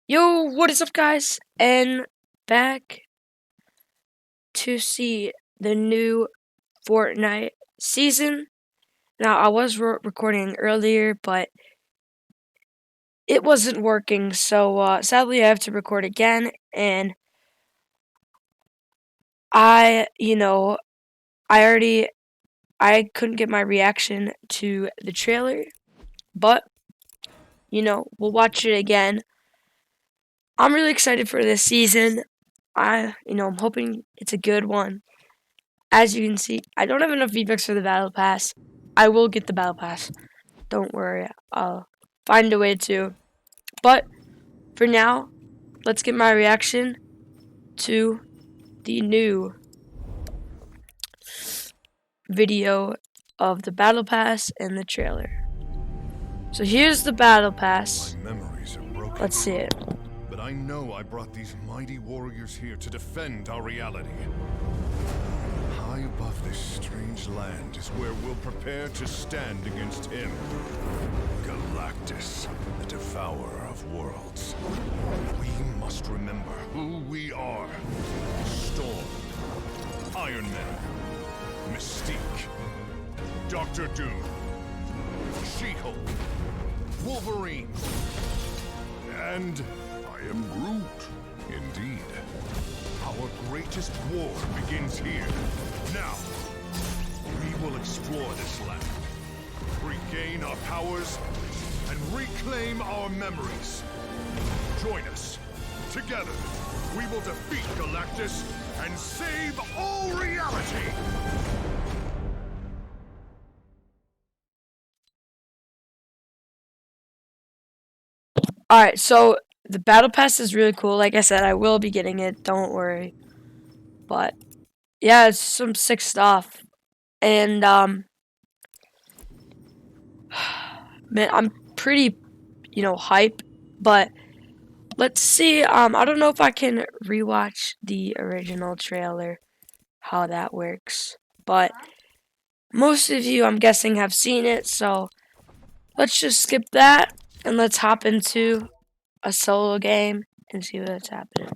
Yo, what is up, guys? And back to see the new Fortnite season. Now, I was recording earlier, but it wasn't working, so sadly, I have to record again. And I, you know, I couldn't get my reaction to the trailer, but we'll watch it again. I'm really excited for this season. I'm hoping it's a good one. As you can see, I don't have enough V-Bucks for the Battle Pass. I will get the Battle Pass. Don't worry. I'll find a way to. But for now, let's get my reaction to the new video of the Battle Pass and the trailer. So here's the Battle Pass. My memories are broken. Let's see it. But I know I brought these mighty warriors here to defend our reality. High above this strange land is where we'll prepare to stand against him. Galactus, the devourer of worlds. We must remember who we are. Storm, Iron Man, Mystique, Doctor Doom, She-Hulk, Wolverine, and I am Groot. Indeed. Our greatest war begins here. Now, we will explore this land, regain our powers, and reclaim our memories. Join us. Together, we will defeat Galactus and save all reality! Alright, so the Battle Pass is really cool. Like I said, I will be getting it. Don't worry. But yeah, it's some sick stuff. And man, I'm pretty, hype. But let's see. I don't know if I can rewatch the original trailer, how that works. But most of you, I'm guessing, have seen it. So let's just skip that and let's hop into a solo game and see what's happening.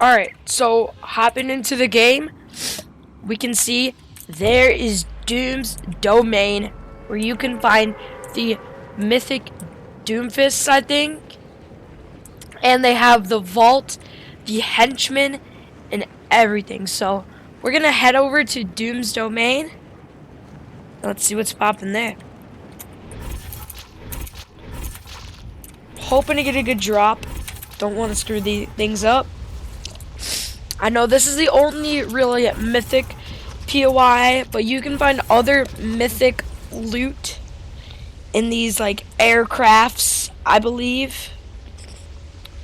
Alright, so hopping into the game, we can see there is Doom's Domain, where you can find the mythic Doomfists, I think. And they have the vault, the henchmen, and everything. So we're gonna head over to Doom's Domain. Let's see what's popping there. Hoping to get a good drop. Don't want to screw the things up. I know this is the only really mythic POI, but you can find other mythic loot in these like aircrafts, I believe.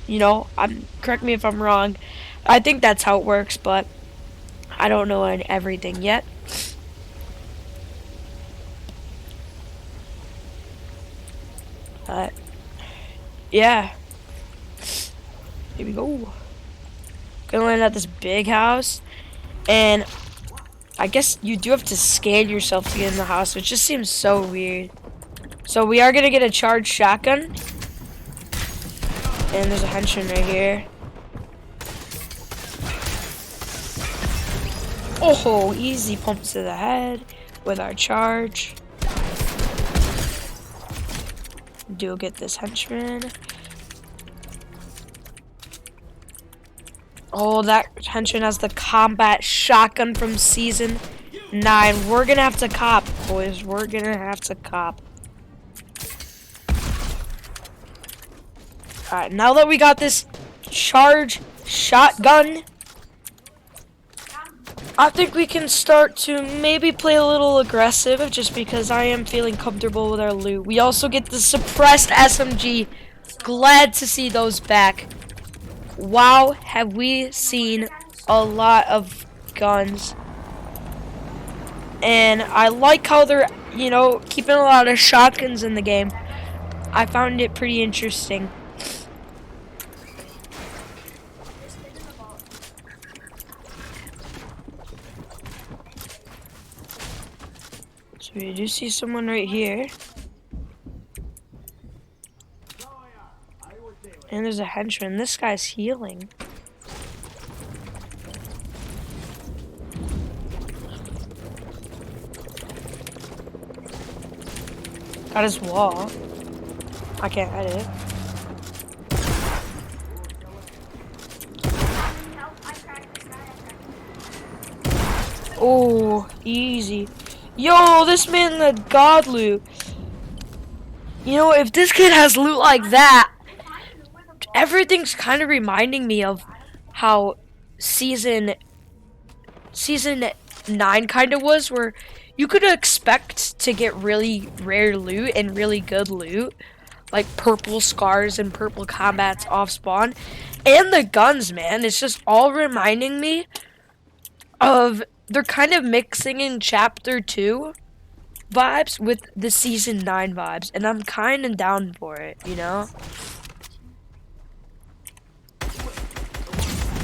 Correct me if I'm wrong. I think that's how it works, but I don't know everything yet. But Yeah, here we go. Gonna land at this big house, and I guess you do have to scan yourself to get in the house, which just seems so weird. So we are gonna get a charged shotgun, and there's a henchman right here. Oh, easy pumps to the head with our charge. Do get this henchman. Oh, that henchman has the combat shotgun from season 9. We're gonna have to cop, boys. We're gonna have to cop. Alright, now that we got this charge shotgun, I think we can start to maybe play a little aggressive just because I am feeling comfortable with our loot. We also get the suppressed SMG. Glad to see those back. Wow, have we seen a lot of guns. And I like how they're, keeping a lot of shotguns in the game. I found it pretty interesting. So we do see someone right here. And there's a henchman. This guy's healing. Got his wall. I can't edit. Oh, easy. Yo, this man had god loot. If this kid has loot like that, everything's kind of reminding me of how season 9 kind of was, where you could expect to get really rare loot and really good loot, like purple scars and purple combats off spawn, and the guns, man. It's just all reminding me of, they're kind of mixing in chapter 2 vibes with the season 9 vibes, and I'm kind of down for it,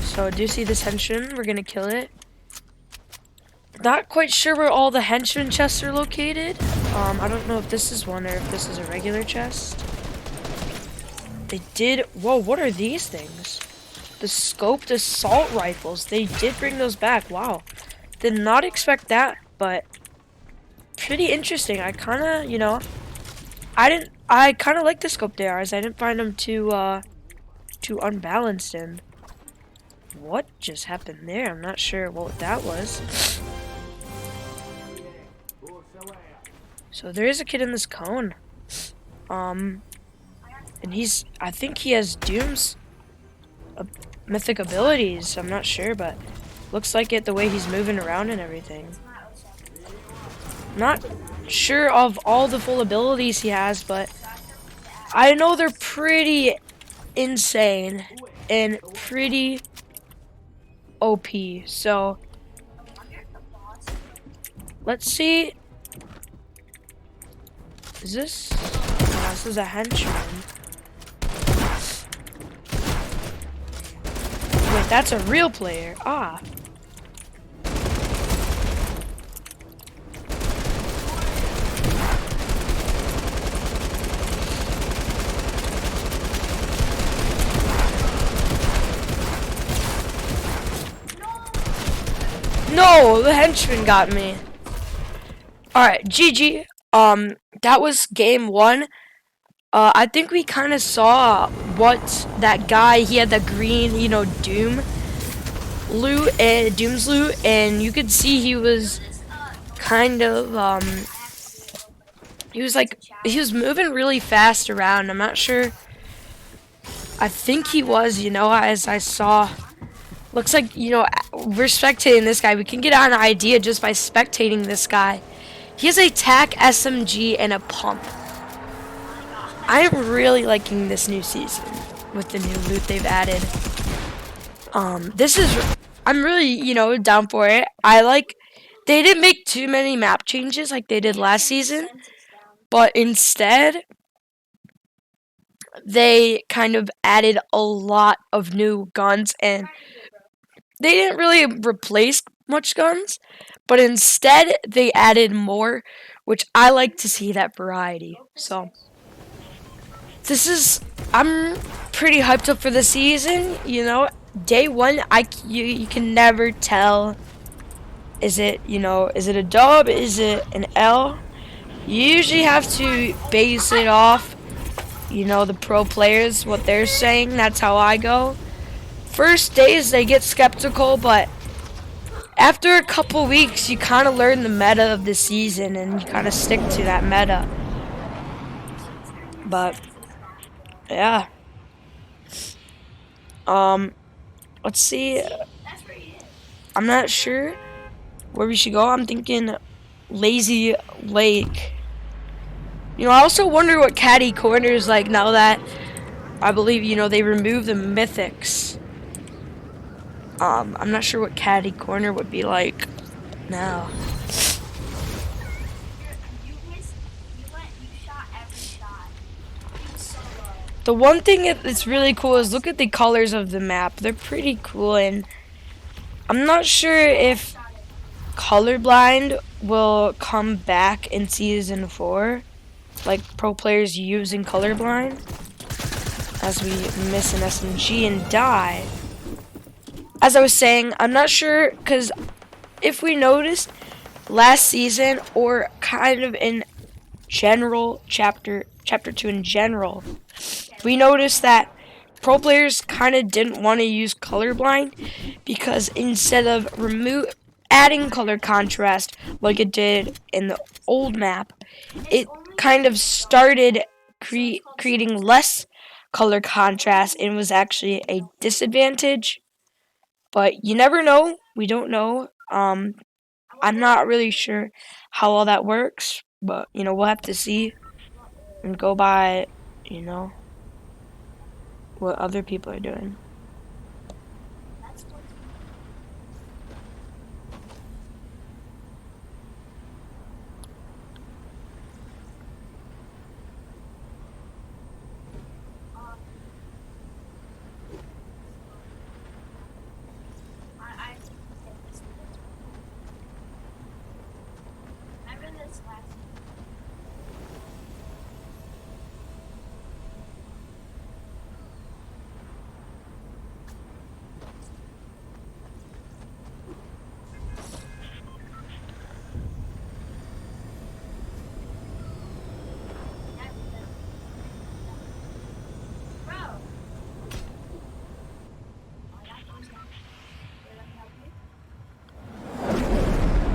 So do you see this henchman? We're gonna kill it. Not quite sure where all the henchman chests are located. I don't know if this is one or if this is a regular chest. They did. Whoa, what are these things? The scoped assault rifles. They did bring those back. Wow. Did not expect that, but pretty interesting. I kind of, I kind of like the scoped ARs. I didn't find them too unbalanced. And what just happened there? I'm not sure what that was. So there is a kid in this cone. And I think he has Doom's mythic abilities. I'm not sure, but looks like it the way he's moving around and everything. Not sure of all the full abilities he has, but I know they're pretty insane and pretty OP. So let's see. Is this? No, this is a henchman. Wait, that's a real player. Ah. No, the henchman got me. Alright, GG. That was game 1. I think we kind of saw what that guy, he had the green, Doom loot, and Doom's loot, and you could see he was kind of, he was moving really fast around. I'm not sure. I think he was, as I saw. Looks like, we're spectating this guy. We can get an idea just by spectating this guy. He has a TAC SMG and a pump. I'm really liking this new season with the new loot they've added. I'm really, down for it. They didn't make too many map changes like they did last season, but instead, they kind of added a lot of new guns, and they didn't really replace much guns, but instead they added more, which I like to see that variety. So this is I'm pretty hyped up for the season. Day one, you can never tell. Is it a dub? Is it an L? You usually have to base it off, the pro players, what they're saying. That's how I go. First days they get skeptical, but after a couple weeks, you kind of learn the meta of the season and you kind of stick to that meta. But yeah, um, let's see. I'm not sure where we should go. I'm thinking Lazy Lake. I also wonder what Caddy Corner is like now that I believe they removed the mythics. I'm not sure what Caddy Corner would be like now. The one thing that's really cool is look at the colors of the map. They're pretty cool, and I'm not sure if colorblind will come back in season 4, like pro players using colorblind, as we miss an SMG and die. As I was saying, I'm not sure, because if we noticed last season, or kind of in general, chapter 2 in general, we noticed that pro players kind of didn't want to use colorblind because instead of adding color contrast like it did in the old map, it kind of started creating less color contrast and was actually a disadvantage. But you never know. We don't know. I'm not really sure how all that works, but we'll have to see and go by, you know, what other people are doing.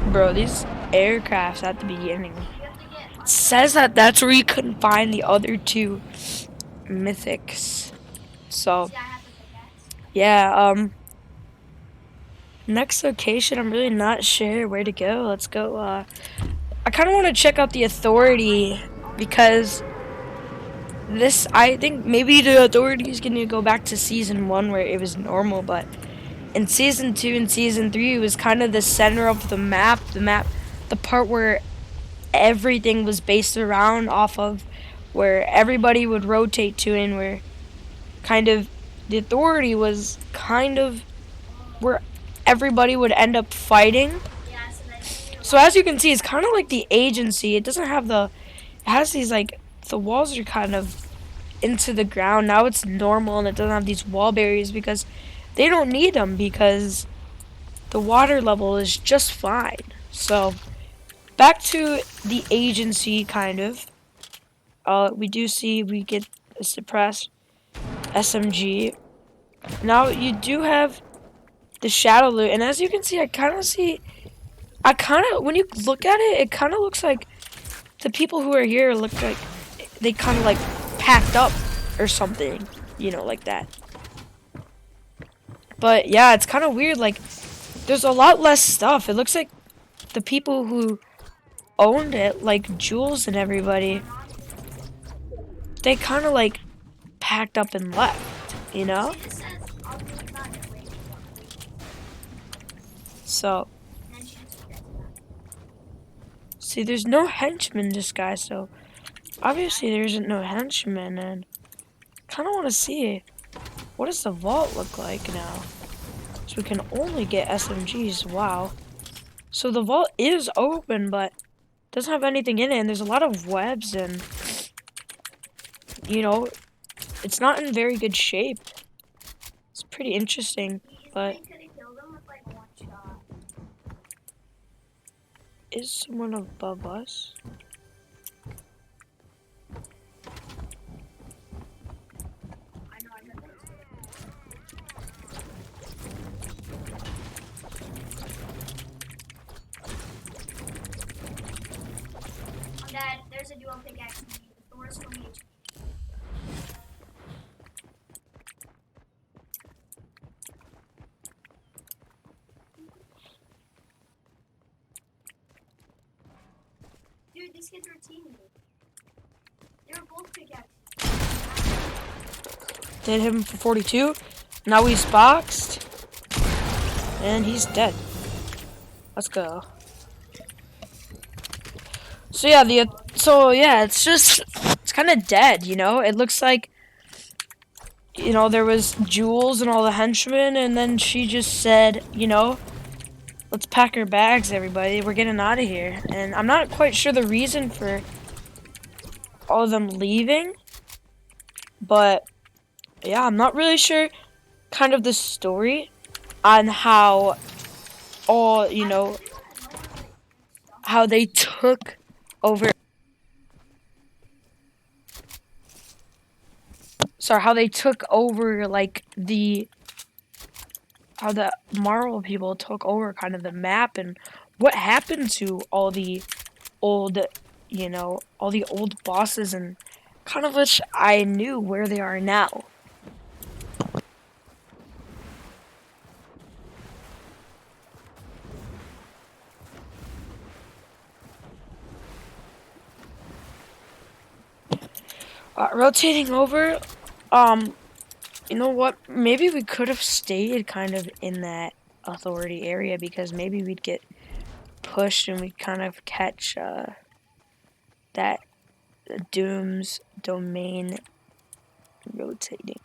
Bro, these aircrafts at the beginning, it says that that's where you couldn't find the other 2 mythics. So, yeah, next location, I'm really not sure where to go. Let's go, I kind of want to check out the Authority, because I think maybe the Authority is going to go back to Season 1 where it was normal, but in Season 2 and Season 3, it was kind of the center of the map, the part where everything was based around off of, where everybody would rotate to, and where kind of the Authority was kind of where everybody would end up fighting. So as you can see, it's kind of like the Agency. It doesn't have it has these, like, the walls are kind of into the ground. Now it's normal and it doesn't have these wall barriers because they don't need them, because the water level is just fine. So back to the Agency, kind of. We do see we get a suppressed SMG. Now you do have the shadow loot, and as you can see, when you look at it, it kind of looks like the people who are here look like they kind of like packed up or something, like that. But yeah, it's kind of weird. Like, there's a lot less stuff. It looks like the people who owned it, like Jules and everybody, they kind of like packed up and left, So, see, there's no henchmen, this guy, so obviously there isn't no henchmen, and kind of want to see what does the vault look like now. So we can only get SMGs. Wow. So the vault is open, but doesn't have anything in it, and there's a lot of webs, and you know, it's not in very good shape. It's pretty interesting, but is someone above us? Dad, there's a dual pickaxe. The Thor's from each. Dude, these kids were teammates. They were both pickaxes. Did hit him for 42. Now he's boxed. And he's dead. Let's go. So yeah, it's kind of dead, you know? It looks like, you know, there was Jules and all the henchmen, and then she just said, you know, let's pack our bags, everybody. We're getting out of here. And I'm not quite sure the reason for all of them leaving, but yeah, I'm not really sure kind of the story on how all, you know, how they took over. Sorry, how they took over, like, how the Marvel people took over kind of the map, and what happened to all the old, you know, all the old bosses, and kind of wish I knew where they are now. Rotating over, you know what? Maybe we could have stayed kind of in that authority area, because maybe we'd get pushed and we'd kind of catch that Doom's domain rotating.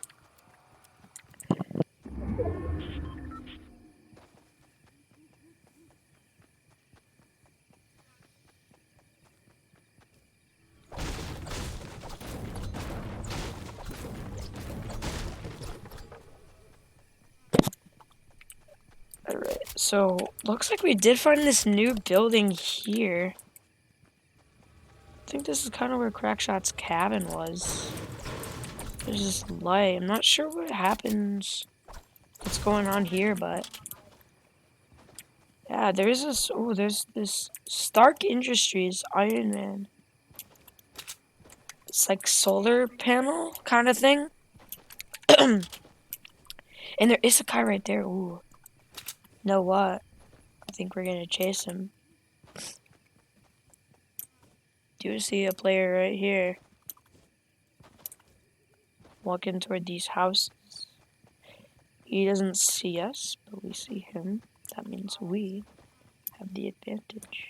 Alright, so looks like we did find this new building here. I think this is kind of where Crackshot's cabin was. There's this light. I'm not sure what happens, what's going on here, but yeah, there's this. Oh, there's this Stark Industries Iron Man. It's like solar panel kind of thing. And there is a guy right there. Ooh. Know what? I think we're gonna chase him. Do see a player right here walking toward these houses. He doesn't see us, but we see him. That means we have the advantage.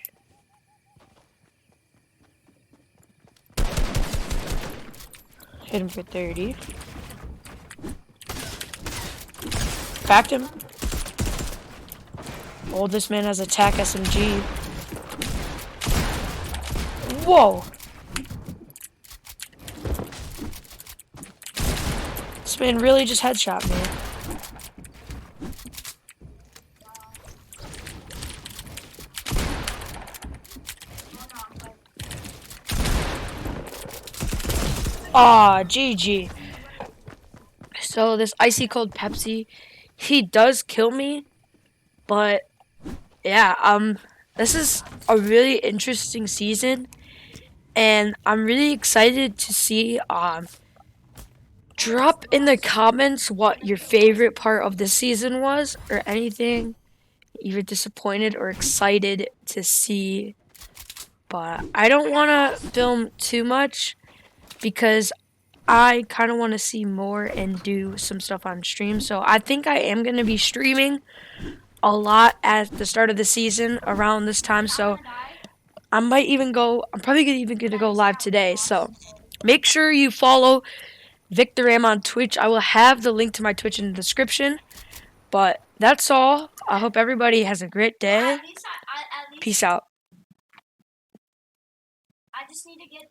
Hit him for 30. Cracked him. Oh, this man has attack SMG. Whoa! This man really just headshot me. Aw, GG. So this icy cold Pepsi, he does kill me, but yeah, this is a really interesting season, and I'm really excited to see, drop in the comments what your favorite part of the season was, or anything you're disappointed or excited to see. But I don't want to film too much, because I kind of want to see more and do some stuff on stream. So I think I am going to be streaming a lot at the start of the season around this time. So I'm probably even going to go live today. So make sure you follow Victor Am on Twitch. I will have the link to my Twitch in the description. But that's all. I hope everybody has a great day. At least Peace out. I just need to get